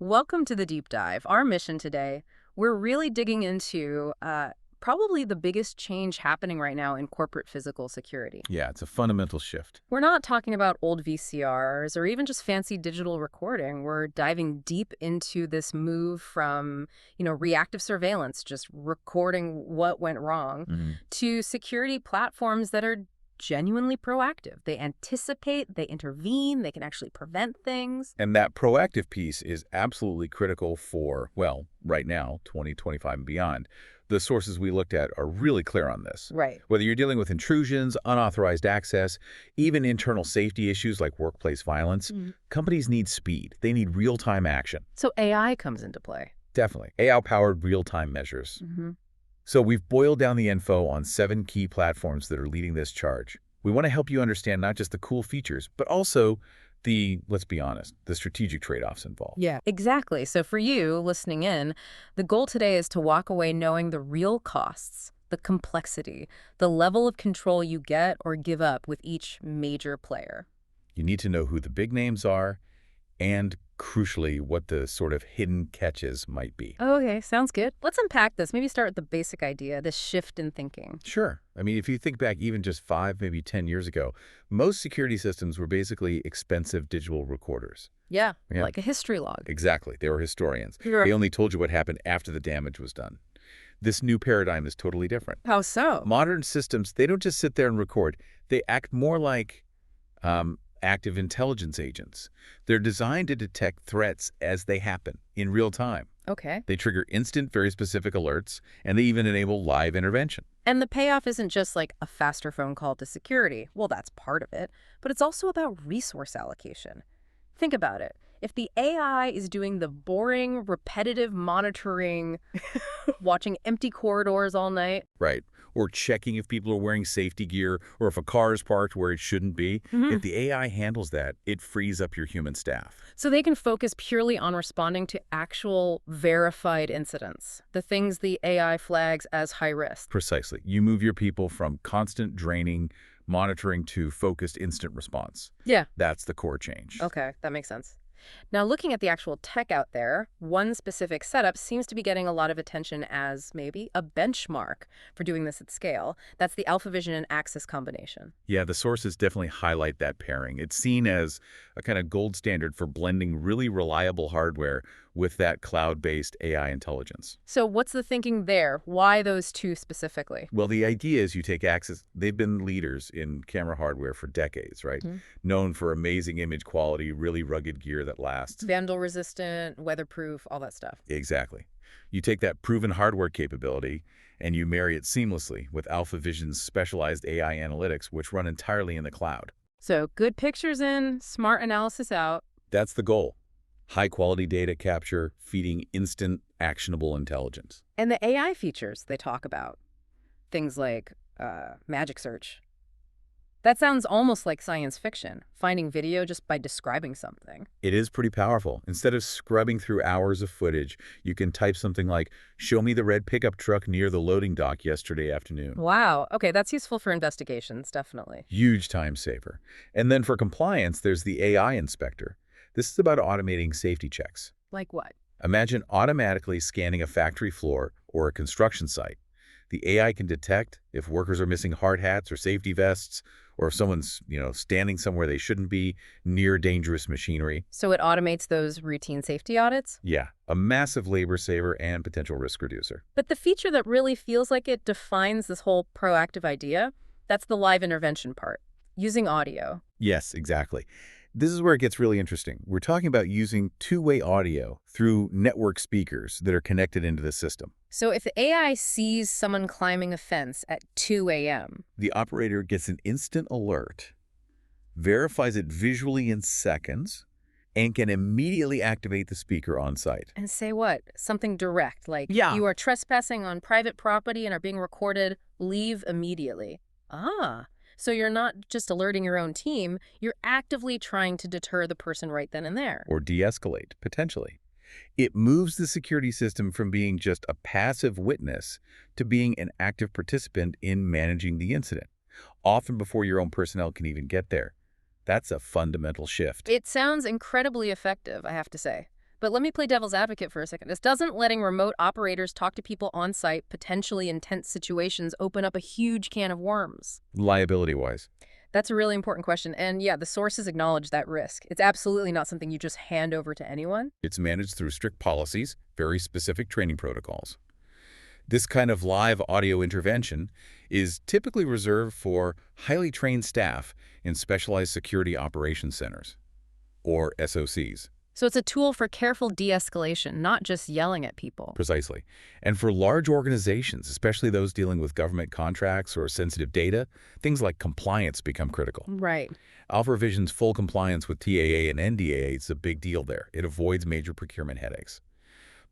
Welcome to the deep dive. Our mission today, we're really digging into probably the biggest change happening right now in corporate physical security. Yeah, it's a fundamental shift. We're not talking about old VCRs or even just fancy digital recording. We're diving deep into this move from, reactive surveillance, just recording what went wrong, to security platforms that are genuinely proactive. They anticipate, they intervene, they can actually prevent things. And that proactive piece is absolutely critical for, well, right now, 2025 and beyond. The sources we looked at are really clear on this. Right. Whether you're dealing with intrusions, unauthorized access, even internal safety issues like workplace violence, companies need speed. They need real-time action. So AI comes into play. Definitely. AI-powered real-time measures. So we've boiled down the info on 7 key platforms that are leading this charge. We want to help you understand not just the cool features, but also the, let's be honest, the strategic trade-offs involved. Yeah, exactly. So for you listening in, the goal today is to walk away knowing the real costs, the complexity, the level of control you get or give up with each major player. You need to know who the big names are and, crucially, what the sort of hidden catches might be. Okay, sounds good. Let's unpack this. Maybe start with the basic idea, this shift in thinking. Sure. I mean, if you think back even just 5, maybe 10 years ago, most security systems were basically expensive digital recorders. Yeah, Yeah. like a history log. Exactly. They were historians. Sure. They only told you what happened after the damage was done. This new paradigm is totally different. How so? Modern systems, they don't just sit there and record. They act more like active intelligence agents. They're designed to detect threats as they happen in real time. Okay. They trigger instant, very specific alerts, and they even enable live intervention. And the payoff isn't just like a faster phone call to security. Well, that's part of it. But it's also about resource allocation. Think about it. If the AI is doing the boring, repetitive monitoring, watching empty corridors all night. Right. Or checking if people are wearing safety gear, or if a car is parked where it shouldn't be. If the AI handles that, it frees up your human staff. So they can focus purely on responding to actual verified incidents, the things the AI flags as high risk. Precisely. You move your people from constant draining, monitoring to focused instant response. Yeah. That's the core change. Okay, that makes sense. Now, looking at the actual tech out there, one specific setup seems to be getting a lot of attention as maybe a benchmark for doing this at scale. That's the Avigilon and Axis combination. Yeah, the sources definitely highlight that pairing. It's seen as a kind of gold standard for blending really reliable hardware with that cloud-based AI intelligence. So what's the thinking there? Why those two specifically? Well, the idea is you take Axis. They've been leaders in camera hardware for decades, right? Known for amazing image quality, really rugged gear that lasts. Vandal resistant, weatherproof, all that stuff. Exactly. You take that proven hardware capability and you marry it seamlessly with Vision's specialized AI analytics, which run entirely in the cloud. So good pictures in, smart analysis out. That's the goal. High-quality data capture, feeding instant, actionable intelligence. And the AI features they talk about, things like magic search. That sounds almost like science fiction, finding video just by describing something. It is pretty powerful. Instead of scrubbing through hours of footage, you can type something like, "Show me the red pickup truck near the loading dock yesterday afternoon." Wow. Okay, that's useful for investigations, definitely. Huge time saver. And then for compliance, there's the AI inspector. This is about automating safety checks. Like what? Imagine automatically scanning a factory floor or a construction site. The AI can detect if workers are missing hard hats or safety vests, or if someone's, standing somewhere they shouldn't be near dangerous machinery. So it automates those routine safety audits? Yeah, a massive labor saver and potential risk reducer. But the feature that really feels like it defines this whole proactive idea, that's the live intervention part, using audio. Yes, exactly. This is where it gets really interesting. We're talking about using two-way audio through network speakers that are connected into the system. So if the AI sees someone climbing a fence at 2 a.m. The operator gets an instant alert, verifies it visually in seconds, and can immediately activate the speaker on site. And say what? Something direct, like Yeah. you are trespassing on private property and are being recorded, leave immediately. Ah. So you're not just alerting your own team, you're actively trying to deter the person right then and there. Or de-escalate, potentially. It moves the security system from being just a passive witness to being an active participant in managing the incident, often before your own personnel can even get there. That's a fundamental shift. It sounds incredibly effective, I have to say. But let me play devil's advocate for a second. Doesn't letting remote operators talk to people on site, potentially in tense situations, open up a huge can of worms? Liability-wise. That's a really important question. And yeah, the sources acknowledge that risk. It's absolutely not something you just hand over to anyone. It's managed through strict policies, very specific training protocols. This kind of live audio intervention is typically reserved for highly trained staff in specialized security operations centers, or SOCs. So it's a tool for careful de-escalation, not just yelling at people. Precisely. And for large organizations, especially those dealing with government contracts or sensitive data, things like compliance become critical. Right. AlphaVision's full compliance with TAA and NDAA is a big deal there. It avoids major procurement headaches.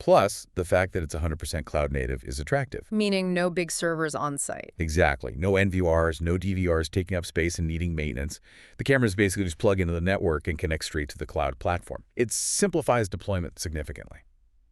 Plus, the fact that it's 100% cloud native is attractive. Meaning no big servers on site. Exactly. No NVRs, no DVRs taking up space and needing maintenance. The cameras basically just plug into the network and connect straight to the cloud platform. It simplifies deployment significantly.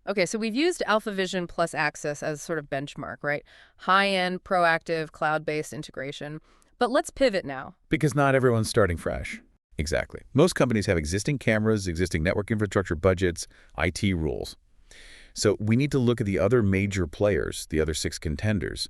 Okay, so we've used AlphaVision plus Access as sort of benchmark, right? High-end, proactive, cloud-based integration. But let's pivot now. Because not everyone's starting fresh. Exactly. Most companies have existing cameras, existing network infrastructure budgets, IT rules. So we need to look at the other major players, the other 6 contenders,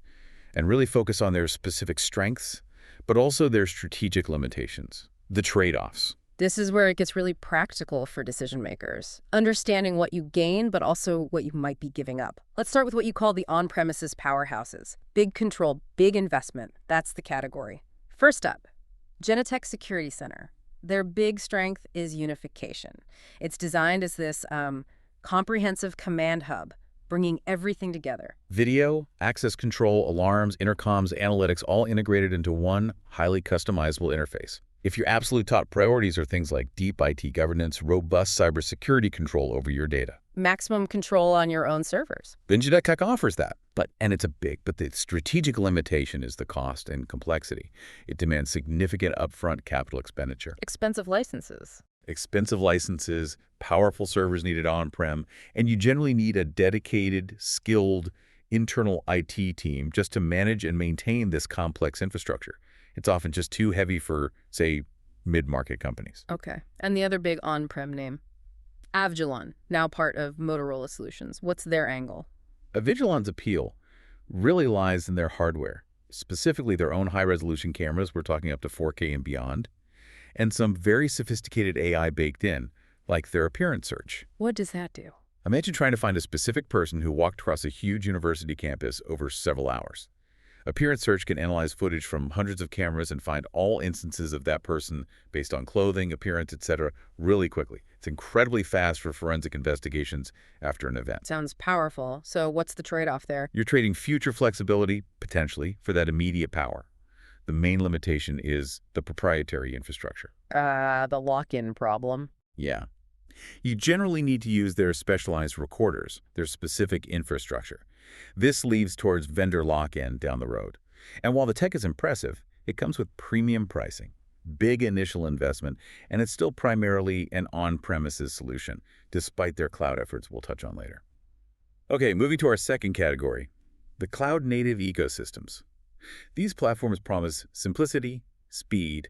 and really focus on their specific strengths, but also their strategic limitations, the trade-offs. This is where it gets really practical for decision makers, understanding what you gain, but also what you might be giving up. Let's start with what you call the on-premises powerhouses. Big control, big investment. That's the category. First up, Genetec Security Center. Their big strength is unification. It's designed as this comprehensive command hub, bringing everything together. Video, access control, alarms, intercoms, analytics, all integrated into one highly customizable interface. If your absolute top priorities are things like deep IT governance, robust cybersecurity control over your data. Maximum control on your own servers. Genetec offers that. And it's but the strategic limitation is the cost and complexity. It demands significant upfront capital expenditure. Expensive licenses. Expensive licenses, powerful servers needed on-prem, and you generally need a dedicated, skilled, internal IT team just to manage and maintain this complex infrastructure. It's often just too heavy for, say, mid-market companies. Okay. And the other big on-prem name? Avigilon, now part of Motorola Solutions. What's their angle? Avigilon's appeal really lies in their hardware, specifically their own high-resolution cameras. We're talking up to 4K and beyond. And some very sophisticated AI baked in, like their appearance search. What does that do? Imagine trying to find a specific person who walked across a huge university campus over several hours. Appearance search can analyze footage from hundreds of cameras and find all instances of that person based on clothing, appearance, etc. really quickly. It's incredibly fast for forensic investigations after an event. Sounds powerful. So what's the trade-off there? You're trading future flexibility, potentially, for that immediate power. The main limitation is the proprietary infrastructure. The lock-in problem. Yeah. You generally need to use their specialized recorders, their specific infrastructure. This leads towards vendor lock-in down the road. And while the tech is impressive, it comes with premium pricing, big initial investment, and it's still primarily an on-premises solution, despite their cloud efforts we'll touch on later. Okay, moving to our second category, the cloud-native ecosystems. These platforms promise simplicity, speed,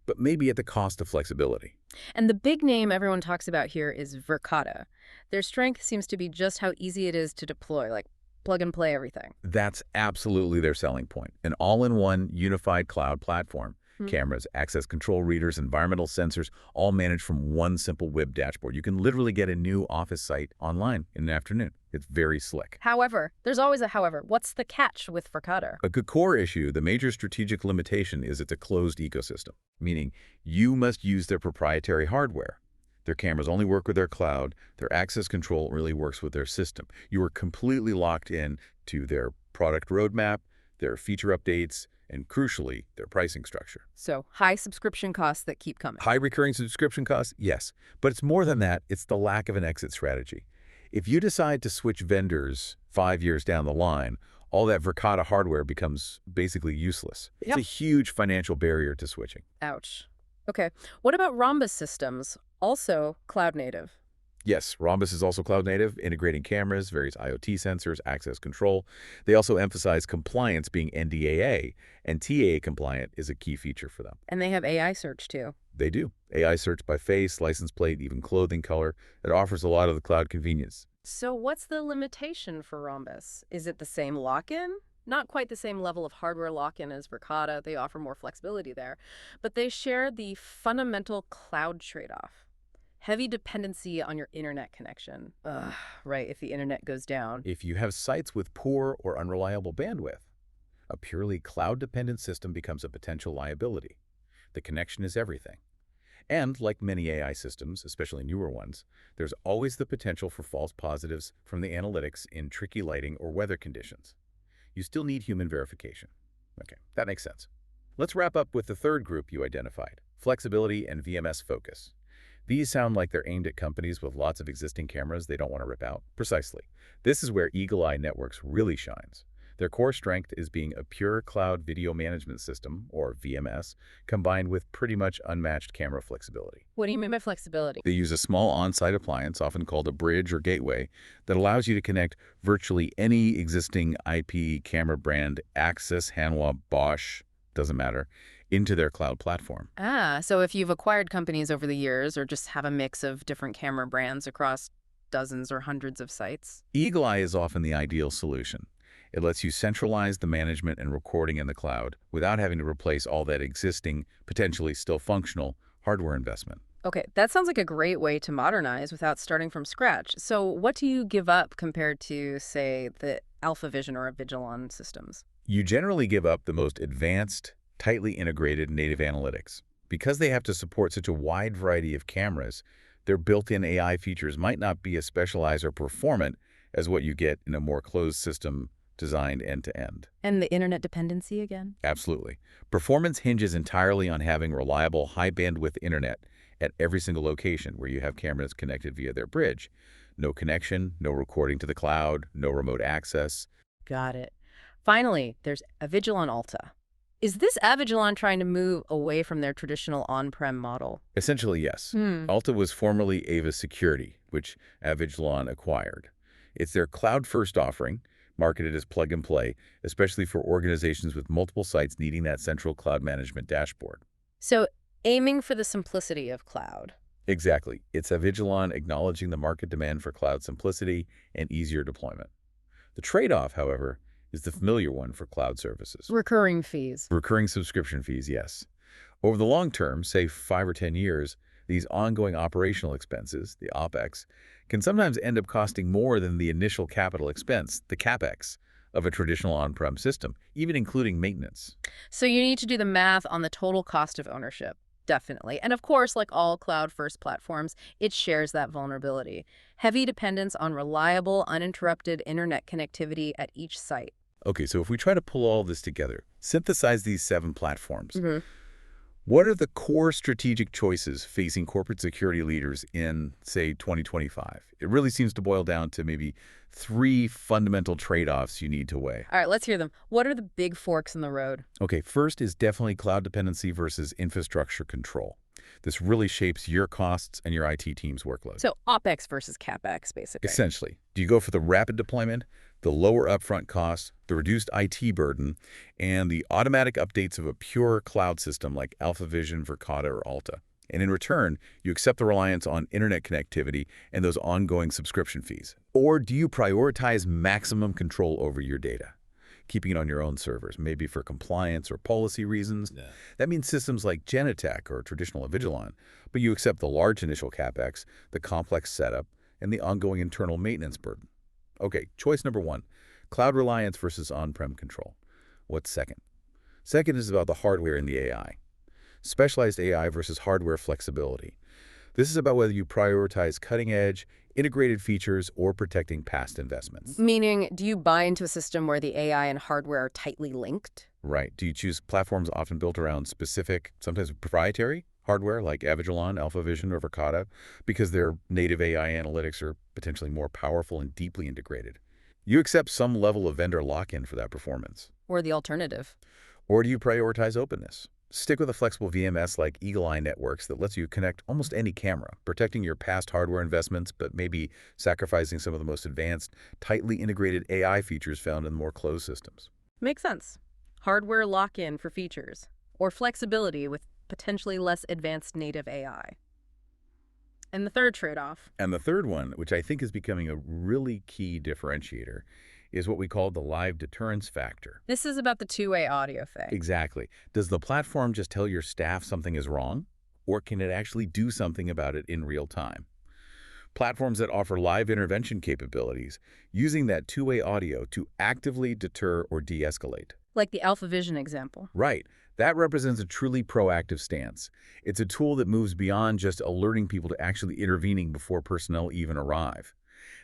but maybe at the cost of flexibility. And the big name everyone talks about here is Verkada. Their strength seems to be just how easy it is to deploy, like plug and play everything. That's absolutely their selling point. An all-in-one unified cloud platform. Cameras, access control readers, environmental sensors, all managed from one simple web dashboard. You can literally get a new office site online in an afternoon. It's very slick. However, there's always a however. What's the catch with Verkada? A good core issue, the major strategic limitation is it's a closed ecosystem, meaning you must use their proprietary hardware. Their cameras only work with their cloud. Their access control really works with their system. You are completely locked in to their product roadmap, their feature updates, and crucially, their pricing structure. So high subscription costs that keep coming. High recurring subscription costs? Yes. But it's more than that. It's the lack of an exit strategy. If you decide to switch vendors 5 years down the line, all that Verkada hardware becomes basically useless. It's a huge financial barrier to switching. Ouch. Okay. What about Rhombus Systems? Also cloud native. Yes, Rhombus is also cloud native, integrating cameras, various IoT sensors, access control. They also emphasize compliance being NDAA, and TAA compliant is a key feature for them. And they have AI search too. They do. AI search by face, license plate, even clothing color. It offers a lot of the cloud convenience. So what's the limitation for Rhombus? Is it the same lock-in? Not quite the same level of hardware lock-in as Verkada. They offer more flexibility there. But they share the fundamental cloud trade-off. Heavy dependency on your internet connection. Ugh, right, if the internet goes down. If you have sites with poor or unreliable bandwidth, a purely cloud-dependent system becomes a potential liability. The connection is everything. And like many AI systems, especially newer ones, there's always the potential for false positives from the analytics in tricky lighting or weather conditions. You still need human verification. Okay, that makes sense. Let's wrap up with the third group you identified, flexibility and VMS focus. These sound like they're aimed at companies with lots of existing cameras they don't want to rip out. Precisely. This is where Eagle Eye Networks really shines. Their core strength is being a pure cloud video management system, or VMS, combined with pretty much unmatched camera flexibility. What do you mean by flexibility? They use a small on-site appliance, often called a bridge or gateway, that allows you to connect virtually any existing IP camera brand, Axis, Hanwha, Bosch, doesn't matter, into their cloud platform. So if you've acquired companies over the years or just have a mix of different camera brands across dozens or hundreds of sites. Eagle Eye is often the ideal solution. It lets you centralize the management and recording in the cloud without having to replace all that existing, potentially still functional, hardware investment. Okay, that sounds like a great way to modernize without starting from scratch. So what do you give up compared to, say, the Vision or Avigilon systems? You generally give up the most advanced, tightly integrated native analytics. Because they have to support such a wide variety of cameras, their built-in AI features might not be as specialized or performant as what you get in a more closed system designed end-to-end. And the internet dependency again? Absolutely. Performance hinges entirely on having reliable, high-bandwidth internet at every single location where you have cameras connected via their bridge. No connection, no recording to the cloud, no remote access. Got it. Finally, there's Avigilon Alta. Is this Avigilon trying to move away from their traditional on-prem model? Essentially, yes. Alta was formerly Ava Security, which Avigilon acquired. It's their cloud-first offering, marketed as plug-and-play, especially for organizations with multiple sites needing that central cloud management dashboard. So aiming for the simplicity of cloud. Exactly. It's Avigilon acknowledging the market demand for cloud simplicity and easier deployment. The trade-off, however, is the familiar one for cloud services. Recurring fees. Recurring subscription fees, yes. Over the long term, say 5 or 10 years, these ongoing operational expenses, the OpEx, can sometimes end up costing more than the initial capital expense, the CapEx, of a traditional on-prem system, even including maintenance. So you need to do the math on the total cost of ownership, definitely. And of course, like all cloud-first platforms, it shares that vulnerability. Heavy dependence on reliable, uninterrupted internet connectivity at each site. Okay, so if we try to pull all this together, synthesize these 7 platforms, what are the core strategic choices facing corporate security leaders in, say, 2025? It really seems to boil down to maybe 3 fundamental trade-offs you need to weigh. All right, let's hear them. What are the big forks in the road? Okay, first is definitely cloud dependency versus infrastructure control. This really shapes your costs and your IT team's workload. So OpEx versus CapEx, basically. Essentially, do you go for the rapid deployment, the lower upfront costs, the reduced IT burden, and the automatic updates of a pure cloud system like Vision, Verkada, or Alta? And in return, you accept the reliance on internet connectivity and those ongoing subscription fees. Or do you prioritize maximum control over your data, keeping it on your own servers, maybe for compliance or policy reasons? Yeah. That means systems like Genetec or traditional Avigilon, but you accept the large initial CapEx, the complex setup, and the ongoing internal maintenance burden. Okay, choice number 1, cloud reliance versus on-prem control. What's second? Second is about the hardware and the AI. Specialized AI versus hardware flexibility. This is about whether you prioritize cutting-edge, integrated features or protecting past investments. Meaning, do you buy into a system where the AI and hardware are tightly linked? Right. Do you choose platforms often built around specific, sometimes proprietary, hardware like Avigilon, Vision, or Verkada because their native AI analytics are potentially more powerful and deeply integrated? You accept some level of vendor lock-in for that performance. Or the alternative? Or do you prioritize openness? Stick with a flexible VMS like Eagle Eye Networks that lets you connect almost any camera, protecting your past hardware investments, but maybe sacrificing some of the most advanced, tightly integrated AI features found in more closed systems. Makes sense. Hardware lock-in for features, or flexibility with potentially less advanced native AI. And the third trade-off. And the third one, which I think is becoming a really key differentiator, is what we call the live deterrence factor. This is about the two-way audio thing. Exactly. Does the platform just tell your staff something is wrong, or can it actually do something about it in real time? Platforms that offer live intervention capabilities, using that two-way audio to actively deter or de-escalate. Like the Avigilon example. Right. That represents a truly proactive stance. It's a tool that moves beyond just alerting people to actually intervening before personnel even arrive.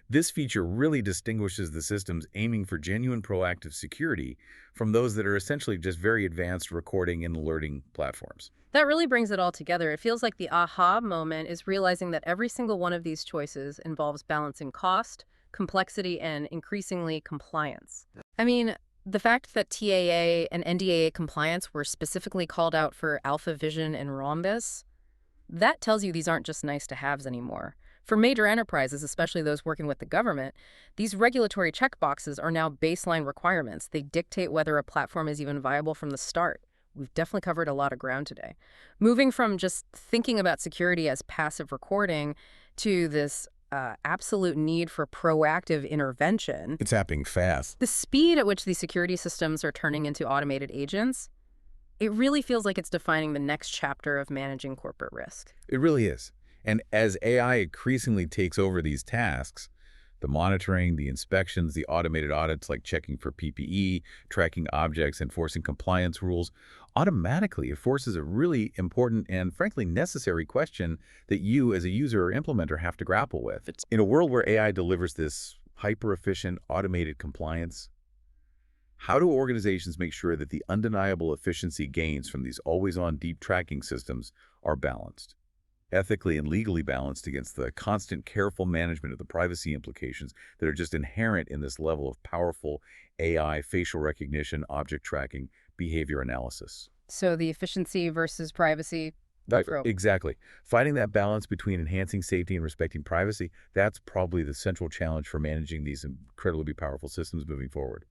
This feature really distinguishes the systems aiming for genuine proactive security from those that are essentially just very advanced recording and alerting platforms. That really brings it all together. It feels like the aha moment is realizing that every single one of these choices involves balancing cost, complexity, and increasingly compliance. I mean, the fact that TAA and NDAA compliance were specifically called out for Avigilon and Rhombus, that tells you these aren't just nice-to-haves anymore. For major enterprises, especially those working with the government, these regulatory checkboxes are now baseline requirements. They dictate whether a platform is even viable from the start. We've definitely covered a lot of ground today. Moving from just thinking about security as passive recording to this absolute need for proactive intervention. It's happening fast. The speed at which these security systems are turning into automated agents, it really feels like it's defining the next chapter of managing corporate risk. It really is. And as AI increasingly takes over these tasks, the monitoring, the inspections, the automated audits like checking for PPE, tracking objects, enforcing compliance rules, automatically it forces a really important and frankly necessary question that you as a user or implementer have to grapple with. In a world where AI delivers this hyper-efficient automated compliance, how do organizations make sure that the undeniable efficiency gains from these always-on deep tracking systems are balanced? Ethically and legally balanced against the constant careful management of the privacy implications that are just inherent in this level of powerful AI, facial recognition, object tracking, behavior analysis. So the efficiency versus privacy trope. Exactly. Finding that balance between enhancing safety and respecting privacy, that's probably the central challenge for managing these incredibly powerful systems moving forward.